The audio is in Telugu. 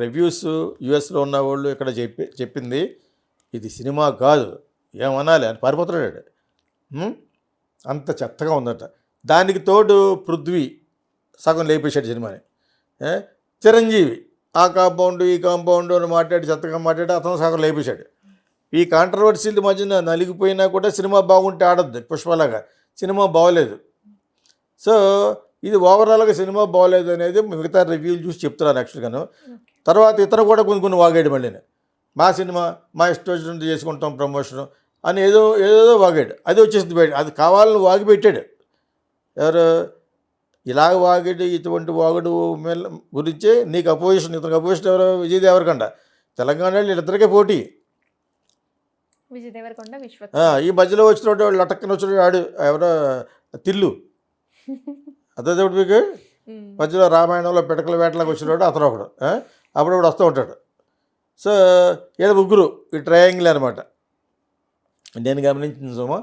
రివ్యూస్ యూఎస్లో ఉన్న వాళ్ళు ఇక్కడ చెప్పింది ఇది సినిమా కాదు, ఏమనాలి అని పారిపోతున్నాడు. అంత చెత్తగా ఉందట. దానికి తోడు పృథ్వీ సగం లేపేశాడు సినిమాని. చిరంజీవి ఆ కాంపౌండ్ ఈ కాంపౌండ్ అని మాట్లాడి చెత్తగా మాట్లాడి అతను సగం లేపేశాడు. ఈ కాంట్రవర్సీల మధ్యన నలిగిపోయినా కూడా సినిమా బాగుంటే ఆడద్దు. పుష్పలాగా సినిమా బాగోలేదు. సో ఇది ఓవరాల్గా సినిమా బాగోలేదు అనేది మిగతా రివ్యూలు చూసి చెప్తున్నారు యాక్చువల్గాను. తర్వాత ఇతను కూడా కొన్ని వాగాడు. మళ్ళీ మా సినిమా మా ఇష్టం వచ్చినట్టు చేసుకుంటాం ప్రమోషన్ అని ఏదో వాగాడు. అది వచ్చేసింది బయట. అది కావాలని వాగి పెట్టాడు. ఎవరు ఇలాగ వాగాడు, ఇటువంటి వాగుడు గురించే నీకు అపోజిషన్, ఇతనికి అపోజిషన్ ఎవరు? విజయ్ దేవరకొండ. తెలంగాణలో వీళ్ళిద్దరికే పోటీ. ఈ మధ్యలో వచ్చినట్టు వాళ్ళు లటక్కన వచ్చిన వాడు ఎవరో తిల్లు, అదే దేవుడు మీకు మధ్యలో రామాయణంలో పిడకల వేటలాగా వచ్చినవాడు అతను ఒకడు. అప్పుడప్పుడు వస్తూ ఉంటాడు. సో వీళ్ళ ముగ్గురు ఈ ట్రయాంగిల్ అనమాట. నేను గమనించింది సుమా.